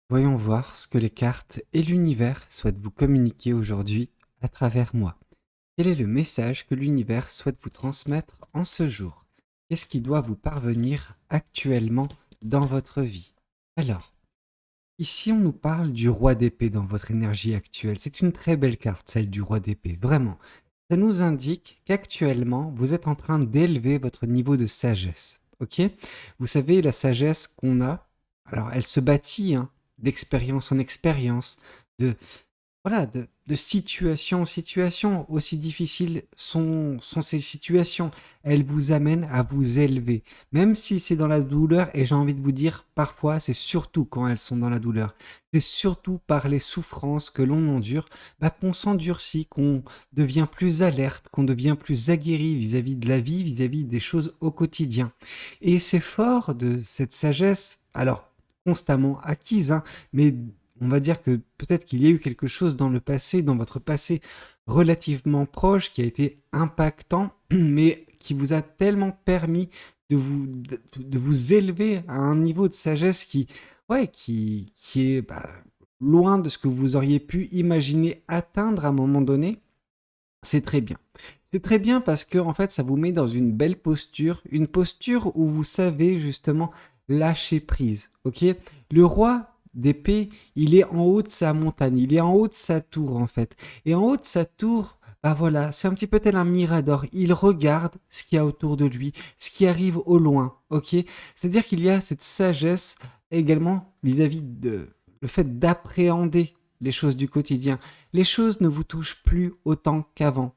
Voyons voir ce que les cartes et l'univers souhaitent vous communiquer aujourd'hui à travers moi. Quel est le message que l'univers souhaite vous transmettre en ce jour? Qu'est-ce qui doit vous parvenir actuellement dans votre vie? Alors, ici on nous parle du roi d'épée dans votre énergie actuelle. C'est une très belle carte, celle du roi d'épée, vraiment. Ça nous indique qu'actuellement, vous êtes en train d'élever votre niveau de sagesse. Ok? Vous savez, la sagesse qu'on a, alors elle se bâtit d'expérience en expérience, de, voilà, de situation en situation, aussi difficiles sont ces situations. Elles vous amènent à vous élever, même si c'est dans la douleur, et j'ai envie de vous dire, parfois, c'est surtout quand elles sont dans la douleur. C'est surtout par les souffrances que l'on endure, qu'on s'endurcit, qu'on devient plus alerte, qu'on devient plus aguerri vis-à-vis de la vie, vis-à-vis des choses au quotidien. Et c'est fort de cette sagesse, alors constamment acquise, mais on va dire que peut-être qu'il y a eu quelque chose dans le passé, dans votre passé relativement proche, qui a été impactant, mais qui vous a tellement permis de vous élever à un niveau de sagesse qui est loin de ce que vous auriez pu imaginer atteindre à un moment donné. C'est très bien. C'est très bien parce que en fait, ça vous met dans une posture où vous savez justement lâcher prise. Ok? Le roi d'épée, il est en haut de sa montagne, il est en haut de sa tour en fait. Et en haut de sa tour, bah voilà, c'est un petit peu tel un mirador. Il regarde ce qu'il y a autour de lui, ce qui arrive au loin. Ok? C'est-à-dire qu'il y a cette sagesse également vis-à-vis de le fait d'appréhender les choses du quotidien. Les choses ne vous touchent plus autant qu'avant.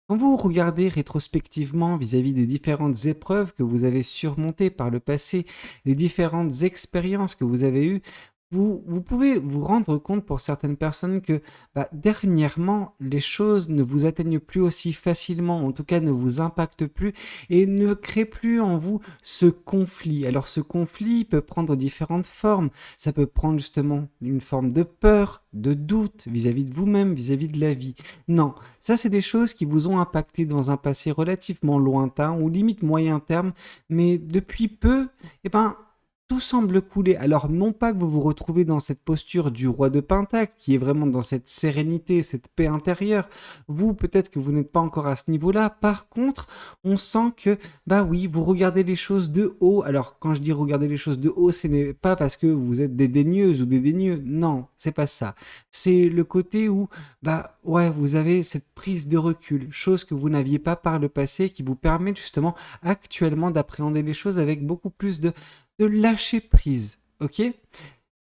Quand vous regardez rétrospectivement vis-à-vis des différentes épreuves que vous avez surmontées par le passé, les différentes expériences que vous avez eues, vous pouvez vous rendre compte pour certaines personnes que dernièrement, les choses ne vous atteignent plus aussi facilement, en tout cas ne vous impactent plus et ne créent plus en vous ce conflit. Alors ce conflit peut prendre différentes formes. Ça peut prendre justement une forme de peur, de doute vis-à-vis de vous-même, vis-à-vis de la vie. Non, ça c'est des choses qui vous ont impacté dans un passé relativement lointain ou limite moyen terme, mais depuis peu, eh ben, tout semble couler. Alors non pas que vous vous retrouvez dans cette posture du roi de Pentacle, qui est vraiment dans cette sérénité, cette paix intérieure. Vous, peut-être que vous n'êtes pas encore à ce niveau-là. Par contre, on sent que, bah oui, vous regardez les choses de haut. Alors quand je dis regarder les choses de haut, ce n'est pas parce que vous êtes dédaigneuse ou dédaigneux. Non, c'est pas ça. C'est le côté où, bah ouais, vous avez cette prise de recul, chose que vous n'aviez pas par le passé, qui vous permet justement actuellement d'appréhender les choses avec beaucoup plus de lâcher prise, ok?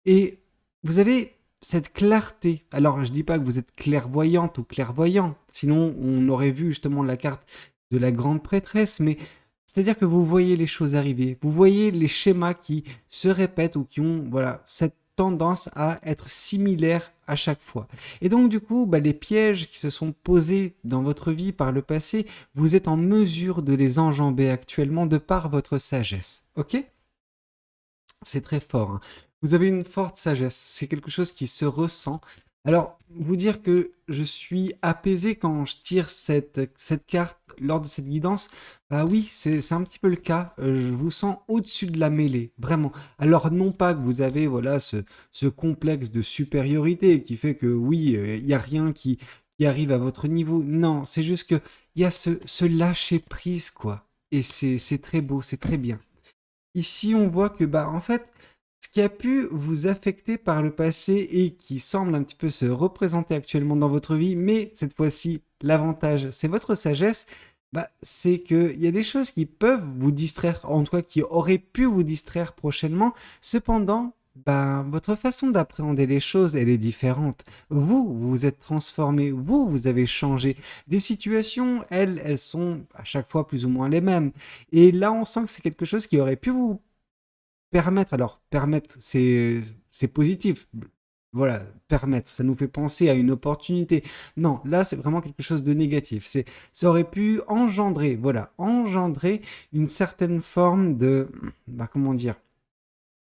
Et vous avez cette clarté. Alors, je dis pas que vous êtes clairvoyante ou clairvoyant, sinon on aurait vu justement la carte de la grande prêtresse, mais c'est-à-dire que vous voyez les choses arriver, vous voyez les schémas qui se répètent ou qui ont, voilà, cette tendance à être similaires à chaque fois. Et donc, du coup, les pièges qui se sont posés dans votre vie par le passé, vous êtes en mesure de les enjamber actuellement de par votre sagesse, ok? C'est très fort, hein. Vous avez une forte sagesse, c'est quelque chose qui se ressent. Alors, vous dire que je suis apaisé quand je tire cette carte lors de cette guidance, bah oui, c'est un petit peu le cas. Je vous sens au-dessus de la mêlée, vraiment. Alors, non pas que vous avez voilà, ce complexe de supériorité qui fait que oui, il n'y a rien qui arrive à votre niveau. Non, c'est juste que il y a ce lâcher prise, quoi. Et c'est très beau, c'est très bien. Ici, on voit que, en fait, ce qui a pu vous affecter par le passé et qui semble un petit peu se représenter actuellement dans votre vie, mais cette fois-ci, l'avantage, c'est votre sagesse, c'est qu'il y a des choses qui peuvent vous distraire, en tout cas qui auraient pu vous distraire prochainement. Cependant, votre façon d'appréhender les choses, elle est différente. Vous vous êtes transformé, vous avez changé. Les situations, elles sont à chaque fois plus ou moins les mêmes. Et là, on sent que c'est quelque chose qui aurait pu vous permettre. Alors, permettre, c'est positif. Voilà, permettre, ça nous fait penser à une opportunité. Non, là, c'est vraiment quelque chose de négatif. Ça aurait pu engendrer, voilà, engendrer une certaine forme de, comment dire,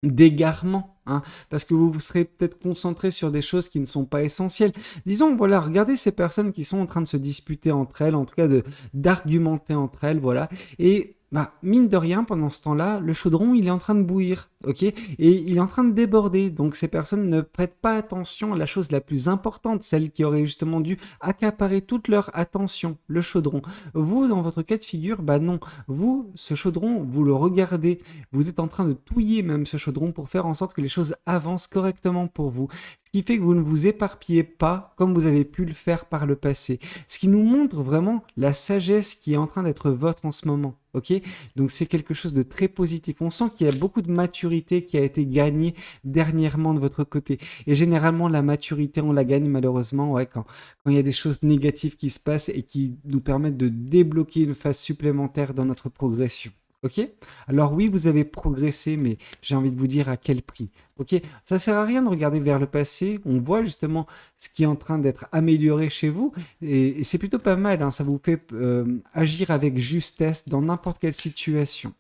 d'égarement, hein, parce que vous vous serez peut-être concentré sur des choses qui ne sont pas essentielles. Disons, voilà, regardez ces personnes qui sont en train de se disputer entre elles, en tout cas d'argumenter entre elles, voilà, et mine de rien, pendant ce temps-là, le chaudron, il est en train de bouillir. ok? Et il est en train de déborder, donc ces personnes ne prêtent pas attention à la chose la plus importante, celle qui aurait justement dû accaparer toute leur attention, le chaudron. Vous, dans votre cas de figure, bah non, vous, ce chaudron, vous le regardez, vous êtes en train de touiller même ce chaudron pour faire en sorte que les choses avancent correctement pour vous. Ce qui fait que vous ne vous éparpillez pas comme vous avez pu le faire par le passé. Ce qui nous montre vraiment la sagesse qui est en train d'être votre en ce moment. Ok? Donc c'est quelque chose de très positif. On sent qu'il y a beaucoup de maturité qui a été gagnée dernièrement de votre côté. Et généralement, la maturité, on la gagne malheureusement ouais, quand il y a des choses négatives qui se passent et qui nous permettent de débloquer une phase supplémentaire dans notre progression. Ok? Alors oui, vous avez progressé, mais j'ai envie de vous dire à quel prix. Ok? Ça sert à rien de regarder vers le passé. On voit justement ce qui est en train d'être amélioré chez vous, et c'est plutôt pas mal. Hein, ça vous fait agir avec justesse dans n'importe quelle situation.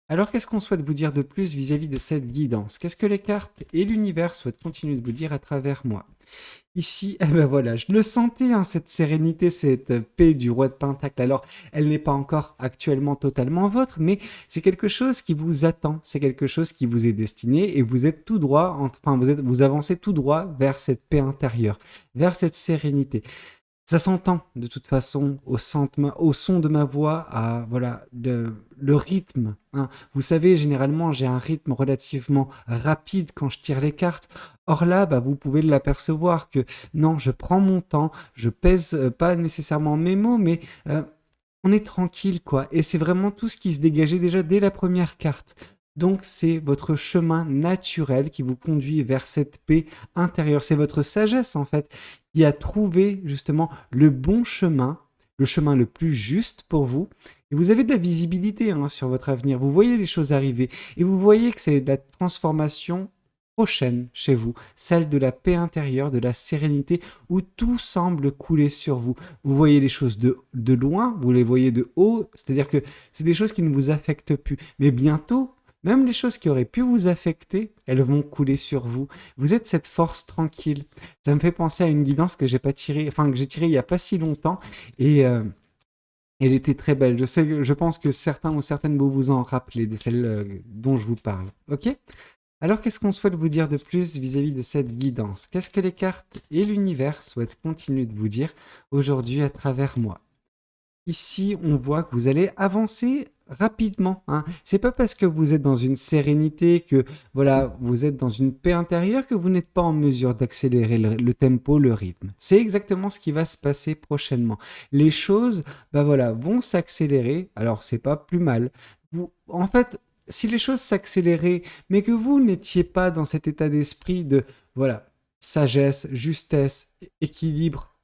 Alors, qu'est-ce qu'on souhaite vous dire de plus vis-à-vis de cette guidance? Qu'est-ce que les cartes et l'univers souhaitent continuer de vous dire à travers moi? Ici, eh ben voilà, je le sentais, hein, cette sérénité, cette paix du roi de Pentacle. Alors, elle n'est pas encore actuellement totalement vôtre, mais c'est quelque chose qui vous attend, c'est quelque chose qui vous est destiné et vous êtes tout droit, enfin, vous avancez tout droit vers cette paix intérieure, vers cette sérénité. Ça s'entend de toute façon au son de ma voix, à voilà le rythme. Hein. Vous savez, généralement, j'ai un rythme relativement rapide quand je tire les cartes. Or là, bah, vous pouvez l'apercevoir que non, je prends mon temps, je pèse pas nécessairement mes mots, mais on est tranquille, quoi. Et c'est vraiment tout ce qui se dégageait déjà dès la première carte. Donc c'est votre chemin naturel qui vous conduit vers cette paix intérieure. C'est votre sagesse en fait qui a trouvé justement le bon chemin, le chemin le plus juste pour vous. Et vous avez de la visibilité hein, sur votre avenir. Vous voyez les choses arriver et vous voyez que c'est de la transformation prochaine chez vous, celle de la paix intérieure, de la sérénité, où tout semble couler sur vous. Vous voyez les choses de loin, vous les voyez de haut, c'est-à-dire que c'est des choses qui ne vous affectent plus. Mais bientôt, même les choses qui auraient pu vous affecter, elles vont couler sur vous. Vous êtes cette force tranquille. Ça me fait penser à une guidance que j'ai pas tirée, enfin que j'ai tirée il y a pas si longtemps et elle était très belle. Je pense que certains ou certaines vous vous en rappelez de celle dont je vous parle. Ok? Alors, qu'est-ce qu'on souhaite vous dire de plus vis-à-vis de cette guidance? Qu'est-ce que les cartes et l'univers souhaitent continuer de vous dire aujourd'hui à travers moi? Ici, on voit que vous allez avancer rapidement. Hein. C'est pas parce que vous êtes dans une sérénité, que voilà, vous êtes dans une paix intérieure que vous n'êtes pas en mesure d'accélérer le tempo, le rythme. C'est exactement ce qui va se passer prochainement. Les choses, bah voilà, vont s'accélérer. Alors, c'est pas plus mal. En fait, si les choses s'accéléraient, mais que vous n'étiez pas dans cet état d'esprit de voilà, sagesse, justesse, équilibre,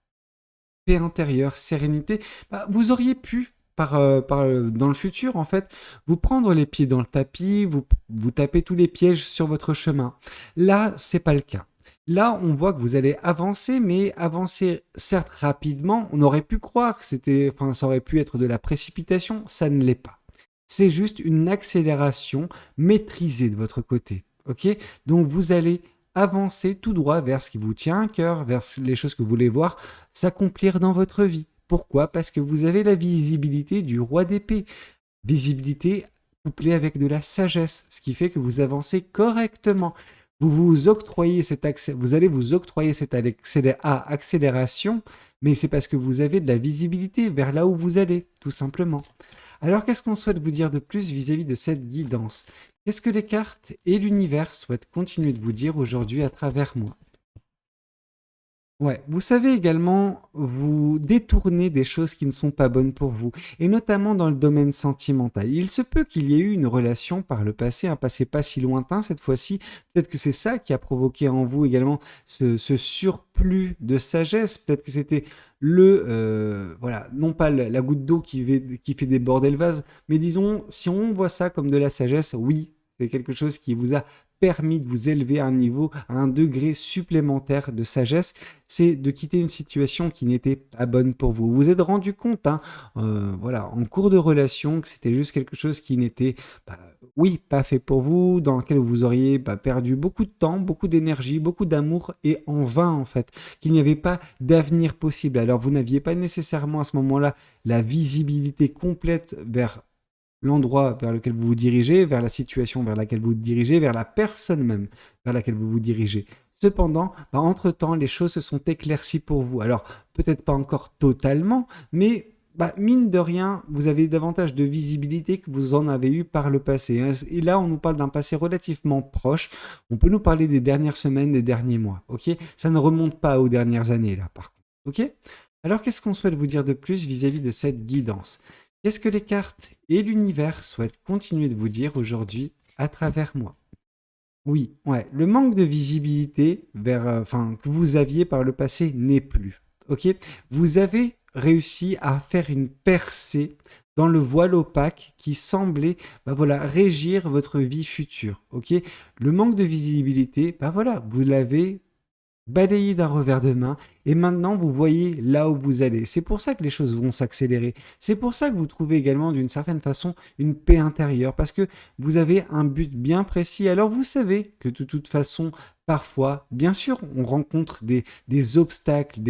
paix intérieure, sérénité, bah, vous auriez pu, dans le futur, en fait, vous prendre les pieds dans le tapis, vous taper tous les pièges sur votre chemin. Là, c'est pas le cas. Là, on voit que vous allez avancer, mais avancer certes rapidement. On aurait pu croire que ça aurait pu être de la précipitation, ça ne l'est pas. C'est juste une accélération maîtrisée de votre côté. Ok? Donc vous allez avancer tout droit vers ce qui vous tient à cœur, vers les choses que vous voulez voir s'accomplir dans votre vie. Pourquoi? Parce que vous avez la visibilité du roi d'épée. Visibilité couplée avec de la sagesse, ce qui fait que vous avancez correctement. Vous allez vous octroyer cette accélération, mais c'est parce que vous avez de la visibilité vers là où vous allez, tout simplement. Alors, qu'est-ce qu'on souhaite vous dire de plus vis-à-vis de cette guidance? Qu'est-ce que les cartes et l'univers souhaitent continuer de vous dire aujourd'hui à travers moi? Ouais, vous savez également vous détourner des choses qui ne sont pas bonnes pour vous, et notamment dans le domaine sentimental. Il se peut qu'il y ait eu une relation par le passé, un passé pas si lointain cette fois-ci. Peut-être que c'est ça qui a provoqué en vous également ce surplus de sagesse. Peut-être que c'était voilà, non pas la goutte d'eau qui fait déborder le vase, mais disons, si on voit ça comme de la sagesse, oui, c'est quelque chose qui vous a permis de vous élever à un niveau, à un degré supplémentaire de sagesse, c'est de quitter une situation qui n'était pas bonne pour vous. Vous vous êtes rendu compte, hein, voilà, en cours de relation, que c'était juste quelque chose qui n'était, bah, oui, pas fait pour vous, dans lequel vous auriez perdu beaucoup de temps, beaucoup d'énergie, beaucoup d'amour, et en vain en fait, qu'il n'y avait pas d'avenir possible. Alors vous n'aviez pas nécessairement à ce moment-là la visibilité complète vers l'endroit vers lequel vous vous dirigez, vers la situation vers laquelle vous vous dirigez, vers la personne même vers laquelle vous vous dirigez. Cependant, entre-temps, les choses se sont éclaircies pour vous. Alors, peut-être pas encore totalement, mais mine de rien, vous avez davantage de visibilité que vous en avez eu par le passé, hein. Et là, on nous parle d'un passé relativement proche. On peut nous parler des dernières semaines, des derniers mois, ok? Ça ne remonte pas aux dernières années, là, par contre, ok? Alors, qu'est-ce qu'on souhaite vous dire de plus vis-à-vis de cette guidance? Qu'est-ce que les cartes et l'univers souhaitent continuer de vous dire aujourd'hui à travers moi? Oui, ouais, le manque de visibilité que vous aviez par le passé n'est plus. Ok? Vous avez réussi à faire une percée dans le voile opaque qui semblait régir votre vie future. Ok? Le manque de visibilité, vous l'avez balayé d'un revers de main et maintenant vous voyez là où vous allez. C'est pour ça que les choses vont s'accélérer. C'est pour ça que vous trouvez également d'une certaine façon une paix intérieure parce que vous avez un but bien précis. Alors vous savez que de toute façon, parfois, bien sûr, on rencontre des obstacles,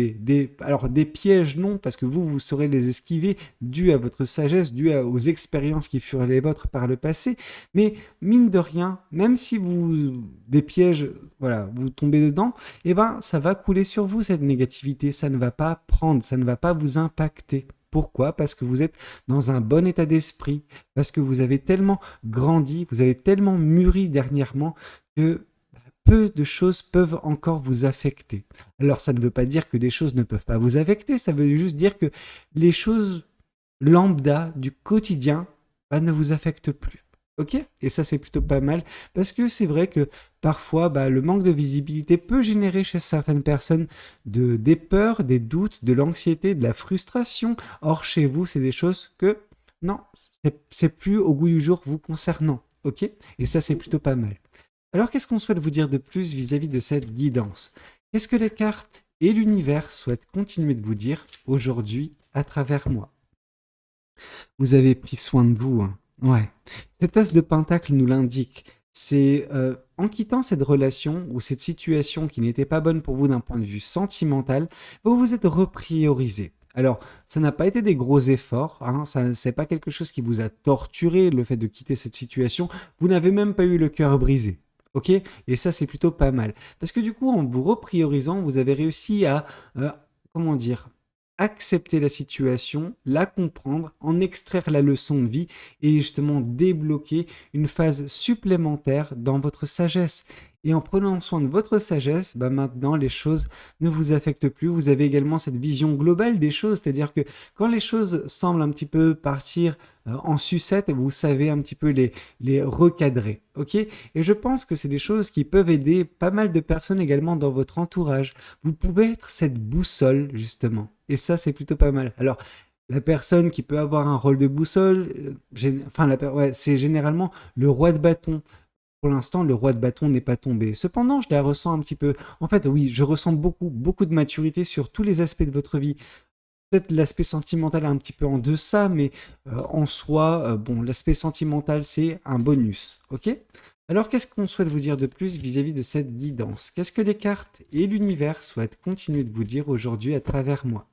alors des pièges non parce que vous saurez les esquiver dû à votre sagesse, aux expériences qui furent les vôtres par le passé. Mais mine de rien, même si des pièges, voilà, vous tombez dedans, eh ben, ça va couler sur vous, cette négativité. Ça ne va pas prendre, ça ne va pas vous impacter. Pourquoi? Parce que vous êtes dans un bon état d'esprit, parce que vous avez tellement grandi, vous avez tellement mûri dernièrement que peu de choses peuvent encore vous affecter. Alors, ça ne veut pas dire que des choses ne peuvent pas vous affecter, ça veut juste dire que les choses lambda du quotidien ne vous affectent plus. Ok? Et ça, c'est plutôt pas mal parce que c'est vrai que parfois, le manque de visibilité peut générer chez certaines personnes des peurs, des doutes, de l'anxiété, de la frustration. Or, chez vous, c'est des choses que non, c'est plus au goût du jour vous concernant. Ok? Et ça, c'est plutôt pas mal. Alors, qu'est-ce qu'on souhaite vous dire de plus vis-à-vis de cette guidance? Qu'est-ce que les cartes et l'univers souhaitent continuer de vous dire aujourd'hui à travers moi? Vous avez pris soin de vous, hein. Ouais. Cet as de pentacle nous l'indique. C'est en quittant cette relation ou cette situation qui n'était pas bonne pour vous d'un point de vue sentimental, vous vous êtes repriorisé. Alors, ça n'a pas été des gros efforts, hein, ça c'est pas quelque chose qui vous a torturé, le fait de quitter cette situation. Vous n'avez même pas eu le cœur brisé. Ok? Et ça, c'est plutôt pas mal. Parce que du coup, en vous repriorisant, vous avez réussi à, comment dire, accepter la situation, la comprendre, en extraire la leçon de vie et justement débloquer une phase supplémentaire dans votre sagesse. Et en prenant soin de votre sagesse, maintenant les choses ne vous affectent plus. Vous avez également cette vision globale des choses, c'est-à-dire que quand les choses semblent un petit peu partir en sucette, vous savez un petit peu les recadrer. Ok? Et je pense que c'est des choses qui peuvent aider pas mal de personnes également dans votre entourage. Vous pouvez être cette boussole, justement. Et ça, c'est plutôt pas mal. Alors, la personne qui peut avoir un rôle de boussole, c'est généralement le roi de bâton. Pour l'instant, le roi de bâton n'est pas tombé. Cependant, je la ressens un petit peu. En fait, oui, je ressens beaucoup, beaucoup de maturité sur tous les aspects de votre vie. Peut-être l'aspect sentimental est un petit peu en deçà, mais en soi, l'aspect sentimental, c'est un bonus. Ok? Alors, qu'est-ce qu'on souhaite vous dire de plus vis-à-vis de cette guidance? Qu'est-ce que les cartes et l'univers souhaitent continuer de vous dire aujourd'hui à travers moi?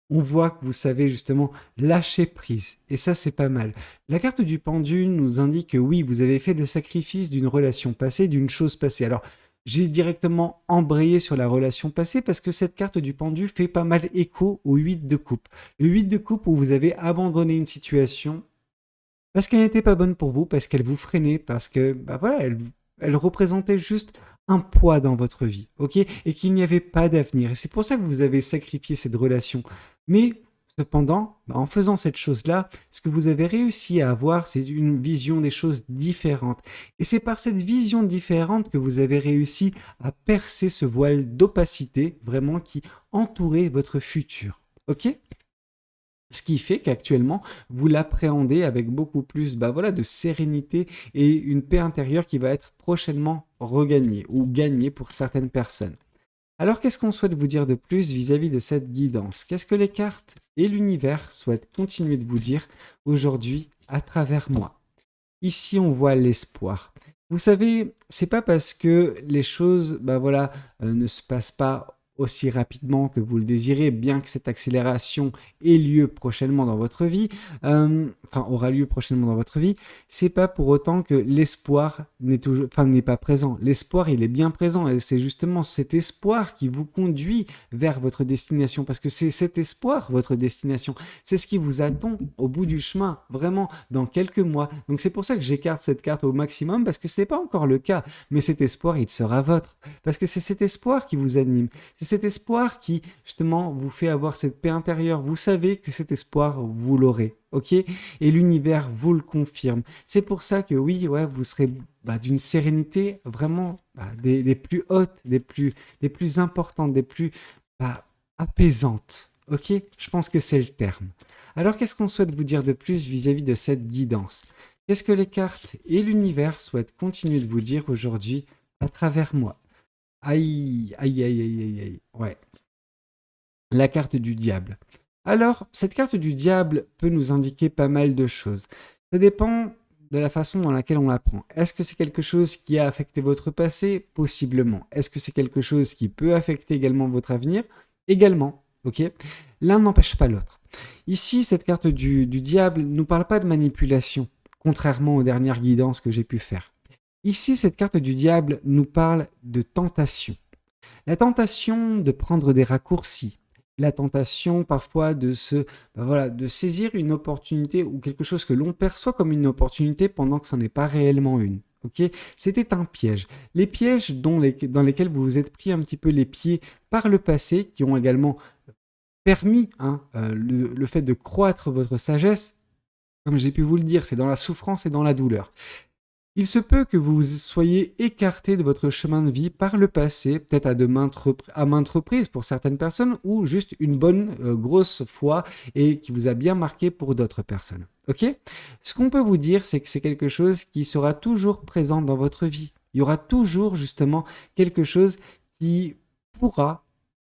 On voit que vous savez justement lâcher prise. Et ça, c'est pas mal. La carte du pendule nous indique que oui, vous avez fait le sacrifice d'une relation passée, d'une chose passée. Alors, j'ai directement embrayé sur la relation passée parce que cette carte du pendu fait pas mal écho au 8 de coupe. Le 8 de coupe où vous avez abandonné une situation parce qu'elle n'était pas bonne pour vous, parce qu'elle vous freinait, parce que, elle représentait juste un poids dans votre vie, ok? Et qu'il n'y avait pas d'avenir. Et c'est pour ça que vous avez sacrifié cette relation. Mais, cependant, en faisant cette chose-là, ce que vous avez réussi à avoir, c'est une vision des choses différentes. Et c'est par cette vision différente que vous avez réussi à percer ce voile d'opacité, vraiment, qui entourait votre futur, ok? Ce qui fait qu'actuellement, vous l'appréhendez avec beaucoup plus de sérénité et une paix intérieure qui va être prochainement regagnée ou gagnée pour certaines personnes. Alors, qu'est-ce qu'on souhaite vous dire de plus vis-à-vis de cette guidance? Qu'est-ce que les cartes et l'univers souhaitent continuer de vous dire aujourd'hui à travers moi? Ici, on voit l'espoir. Vous savez, c'est pas parce que les choses ne se passent pas aussi rapidement que vous le désirez, bien que cette accélération ait lieu prochainement dans votre vie, aura lieu prochainement dans votre vie, c'est pas pour autant que l'espoir n'est pas présent. L'espoir, il est bien présent et c'est justement cet espoir qui vous conduit vers votre destination parce que c'est cet espoir, votre destination. C'est ce qui vous attend au bout du chemin, vraiment, dans quelques mois. Donc c'est pour ça que j'écarte cette carte au maximum parce que c'est pas encore le cas, mais cet espoir, il sera vôtre parce que c'est cet espoir qui vous anime. C'est cet espoir qui, justement, vous fait avoir cette paix intérieure. Vous savez que cet espoir, vous l'aurez, ok? Et l'univers vous le confirme. C'est pour ça que oui, ouais, vous serez d'une sérénité vraiment des plus hautes, des plus importantes, des plus apaisantes, ok? Je pense que c'est le terme. Alors, qu'est-ce qu'on souhaite vous dire de plus vis-à-vis de cette guidance? Qu'est-ce que les cartes et l'univers souhaitent continuer de vous dire aujourd'hui à travers moi? Aïe, aïe, aïe, aïe, aïe, aïe. Ouais. La carte du diable. Alors, cette carte du diable peut nous indiquer pas mal de choses. Ça dépend de la façon dans laquelle on la prend. Est-ce que c'est quelque chose qui a affecté votre passé? Possiblement. Est-ce que c'est quelque chose qui peut affecter également votre avenir? Également. Ok. L'un n'empêche pas l'autre. Ici, cette carte du diable ne nous parle pas de manipulation, contrairement aux dernières guidances que j'ai pu faire. Ici, cette carte du diable nous parle de tentation. La tentation de prendre des raccourcis. La tentation parfois de de saisir une opportunité ou quelque chose que l'on perçoit comme une opportunité pendant que ce n'est pas réellement une. Okay, c'était un piège. Les pièges dans lesquels vous vous êtes pris un petit peu les pieds par le passé, qui ont également permis le fait de croître votre sagesse, comme j'ai pu vous le dire, c'est dans la souffrance et dans la douleur. Il se peut que vous soyez écarté de votre chemin de vie par le passé, peut-être à maintes reprises pour certaines personnes, ou juste une bonne grosse fois et qui vous a bien marqué pour d'autres personnes. Ok? Ce qu'on peut vous dire, c'est que c'est quelque chose qui sera toujours présent dans votre vie. Il y aura toujours justement quelque chose qui pourra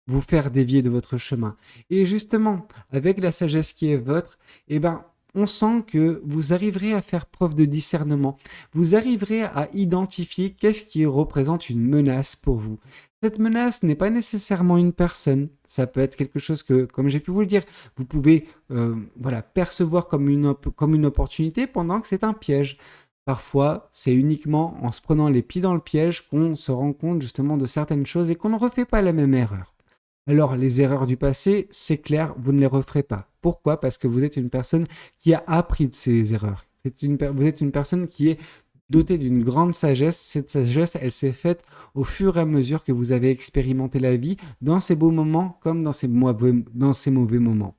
vous faire dévier de votre chemin. Et justement, avec la sagesse qui est votre, on sent que vous arriverez à faire preuve de discernement. Vous arriverez à identifier qu'est-ce qui représente une menace pour vous. Cette menace n'est pas nécessairement une personne. Ça peut être quelque chose que, comme j'ai pu vous le dire, vous pouvez percevoir comme une opportunité pendant que c'est un piège. Parfois, c'est uniquement en se prenant les pieds dans le piège qu'on se rend compte justement de certaines choses et qu'on ne refait pas la même erreur. Alors, les erreurs du passé, c'est clair, vous ne les referez pas. Pourquoi? Parce que vous êtes une personne qui a appris de ses erreurs. Vous êtes une personne qui est dotée d'une grande sagesse. Cette sagesse, elle s'est faite au fur et à mesure que vous avez expérimenté la vie, dans ces beaux moments comme dans ces mauvais moments.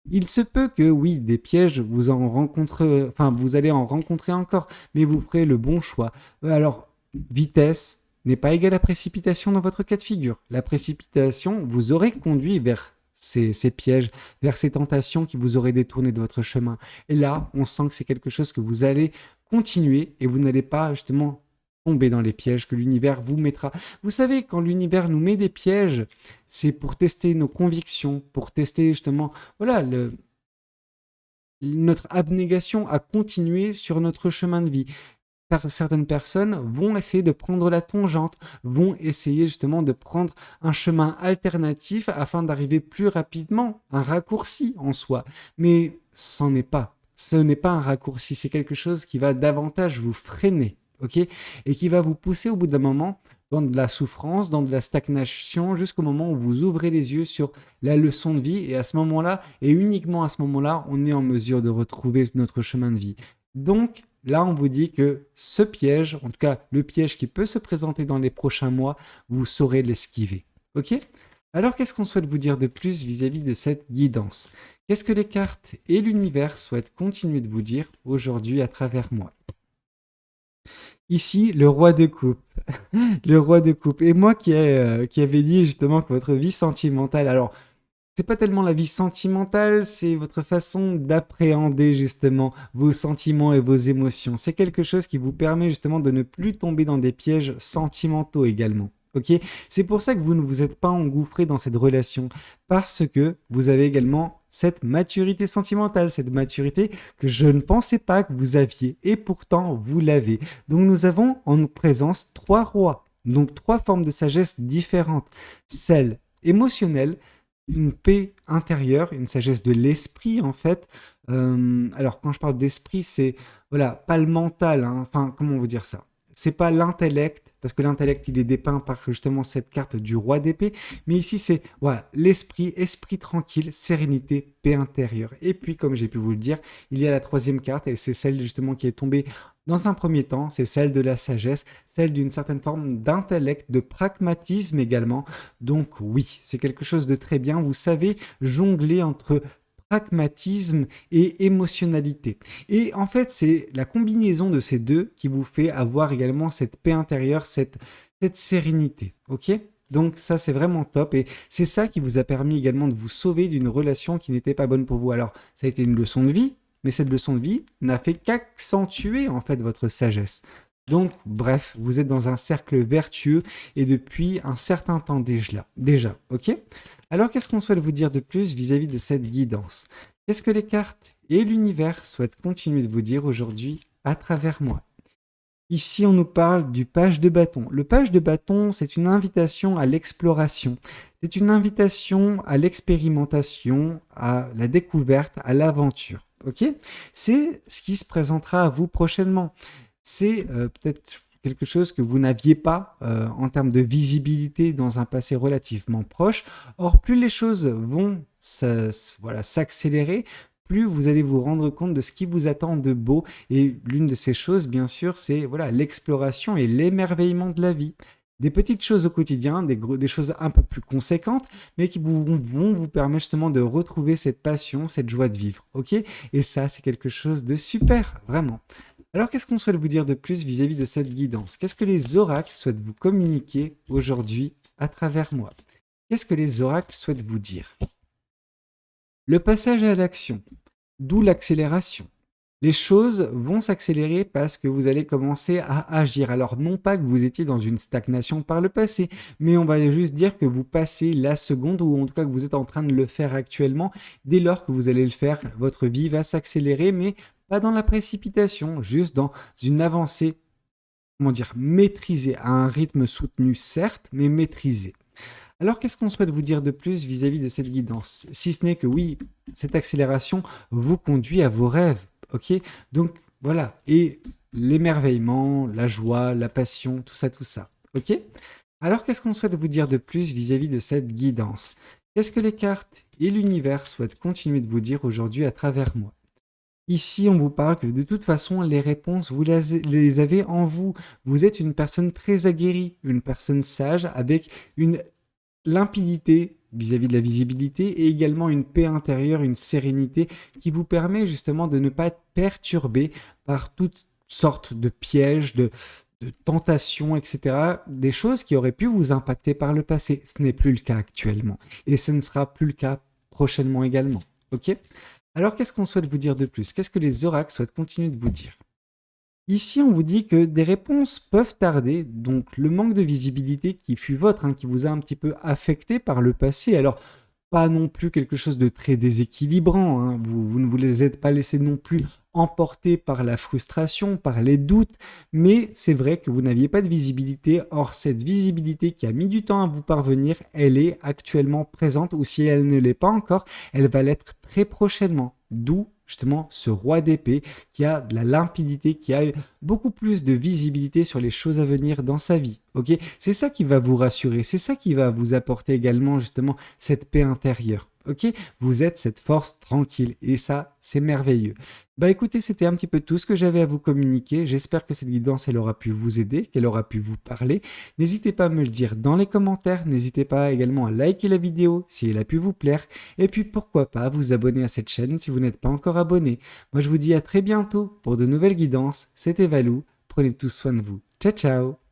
Il se peut que, oui, des pièges, vous allez en rencontrer encore, mais vous ferez le bon choix. Alors, vitesse n'est pas égale à précipitation dans votre cas de figure. La précipitation vous aurait conduit vers ces pièges, vers ces tentations qui vous auraient détourné de votre chemin. Et là, on sent que c'est quelque chose que vous allez continuer et vous n'allez pas justement tomber dans les pièges que l'univers vous mettra. Vous savez, quand l'univers nous met des pièges, c'est pour tester nos convictions, pour tester justement notre abnégation à continuer sur notre chemin de vie. Certaines personnes vont essayer de prendre la tangente, vont essayer justement de prendre un chemin alternatif afin d'arriver plus rapidement, un raccourci en soi. Mais ce n'est pas un raccourci, c'est quelque chose qui va davantage vous freiner, ok? Et qui va vous pousser au bout d'un moment dans de la souffrance, dans de la stagnation, jusqu'au moment où vous ouvrez les yeux sur la leçon de vie. Et à ce moment-là, et uniquement à ce moment-là, on est en mesure de retrouver notre chemin de vie. Donc, là, on vous dit que ce piège, en tout cas le piège qui peut se présenter dans les prochains mois, vous saurez l'esquiver. Ok? Alors, qu'est-ce qu'on souhaite vous dire de plus vis-à-vis de cette guidance? Qu'est-ce que les cartes et l'univers souhaitent continuer de vous dire aujourd'hui à travers moi? Ici, le roi de coupe. Le roi de coupe. Et moi qui avais dit justement que votre vie sentimentale... Alors, c'est pas tellement la vie sentimentale, c'est votre façon d'appréhender justement vos sentiments et vos émotions. C'est quelque chose qui vous permet justement de ne plus tomber dans des pièges sentimentaux également. Ok? C'est pour ça que vous ne vous êtes pas engouffré dans cette relation, parce que vous avez également cette maturité sentimentale, cette maturité que je ne pensais pas que vous aviez, et pourtant vous l'avez. Donc nous avons en présence 3 rois, donc 3 formes de sagesse différentes. Celle émotionnelle, une paix intérieure, une sagesse de l'esprit en fait. Alors quand je parle d'esprit, c'est voilà, pas le mental, hein. Enfin, comment vous dire ça? C'est pas l'intellect, parce que l'intellect il est dépeint par justement cette carte du roi d'épée, mais ici c'est voilà, l'esprit, esprit tranquille, sérénité, paix intérieure. Et puis comme j'ai pu vous le dire, il y a la troisième carte, et c'est celle justement qui est tombée dans un premier temps, c'est celle de la sagesse, celle d'une certaine forme d'intellect, de pragmatisme également. Donc oui, c'est quelque chose de très bien. Vous savez jongler entre pragmatisme et émotionnalité. Et en fait, c'est la combinaison de ces deux qui vous fait avoir également cette paix intérieure, cette sérénité. Ok? Donc ça, c'est vraiment top. Et c'est ça qui vous a permis également de vous sauver d'une relation qui n'était pas bonne pour vous. Alors, ça a été une leçon de vie, mais cette leçon de vie n'a fait qu'accentuer en fait votre sagesse. Donc, bref, vous êtes dans un cercle vertueux et depuis un certain temps déjà, ok? Alors, qu'est-ce qu'on souhaite vous dire de plus vis-à-vis de cette guidance? Qu'est-ce que les cartes et l'univers souhaitent continuer de vous dire aujourd'hui à travers moi? Ici, on nous parle du page de bâton. Le page de bâton, c'est une invitation à l'exploration. C'est une invitation à l'expérimentation, à la découverte, à l'aventure. Ok? C'est ce qui se présentera à vous prochainement. C'est peut-être quelque chose que vous n'aviez pas en termes de visibilité dans un passé relativement proche. Or, plus les choses vont s'accélérer, plus vous allez vous rendre compte de ce qui vous attend de beau. Et l'une de ces choses, bien sûr, c'est voilà, l'exploration et l'émerveillement de la vie. Des petites choses au quotidien, des choses un peu plus conséquentes, mais qui vont vous permettre justement de retrouver cette passion, cette joie de vivre. Ok? Et ça, c'est quelque chose de super, vraiment. Alors, qu'est-ce qu'on souhaite vous dire de plus vis-à-vis de cette guidance? Qu'est-ce que les oracles souhaitent vous communiquer aujourd'hui à travers moi? Qu'est-ce que les oracles souhaitent vous dire? Le passage à l'action, d'où l'accélération. Les choses vont s'accélérer parce que vous allez commencer à agir. Alors non pas que vous étiez dans une stagnation par le passé, mais on va juste dire que vous passez la seconde ou en tout cas que vous êtes en train de le faire actuellement. Dès lors que vous allez le faire, votre vie va s'accélérer, mais pas dans la précipitation, juste dans une avancée, comment dire, maîtrisée, à un rythme soutenu certes, mais maîtrisé. Alors, qu'est-ce qu'on souhaite vous dire de plus vis-à-vis de cette guidance? Si ce n'est que oui, cette accélération vous conduit à vos rêves, ok? Donc, voilà. Et l'émerveillement, la joie, la passion, tout ça, ok? Alors, qu'est-ce qu'on souhaite vous dire de plus vis-à-vis de cette guidance? Qu'est-ce que les cartes et l'univers souhaitent continuer de vous dire aujourd'hui à travers moi? Ici, on vous parle que de toute façon, les réponses, vous les avez en vous. Vous êtes une personne très aguerrie, une personne sage avec une limpidité vis-à-vis de la visibilité et également une paix intérieure, une sérénité qui vous permet justement de ne pas être perturbé par toutes sortes de pièges, de tentations, etc. Des choses qui auraient pu vous impacter par le passé. Ce n'est plus le cas actuellement et ce ne sera plus le cas prochainement également. Ok? Alors, qu'est-ce qu'on souhaite vous dire de plus? Qu'est-ce que les oracles souhaitent continuer de vous dire? Ici, on vous dit que des réponses peuvent tarder, donc le manque de visibilité qui fut votre, hein, qui vous a un petit peu affecté par le passé. Alors, pas non plus quelque chose de très déséquilibrant, hein. Vous ne vous les êtes pas laissé non plus emporter par la frustration, par les doutes, mais c'est vrai que vous n'aviez pas de visibilité. Or, cette visibilité qui a mis du temps à vous parvenir, elle est actuellement présente, ou si elle ne l'est pas encore, elle va l'être très prochainement. D'où justement ce roi d'épée qui a de la limpidité, qui a beaucoup plus de visibilité sur les choses à venir dans sa vie. Ok, c'est ça qui va vous rassurer, c'est ça qui va vous apporter également justement cette paix intérieure. Ok, vous êtes cette force tranquille et ça, c'est merveilleux. Bah écoutez, c'était un petit peu tout ce que j'avais à vous communiquer. J'espère que cette guidance, elle aura pu vous aider, qu'elle aura pu vous parler. N'hésitez pas à me le dire dans les commentaires. N'hésitez pas également à liker la vidéo si elle a pu vous plaire. Et puis pourquoi pas vous abonner à cette chaîne si vous n'êtes pas encore abonné. Moi, je vous dis à très bientôt pour de nouvelles guidances. C'était Valou. Prenez tous soin de vous. Ciao, ciao!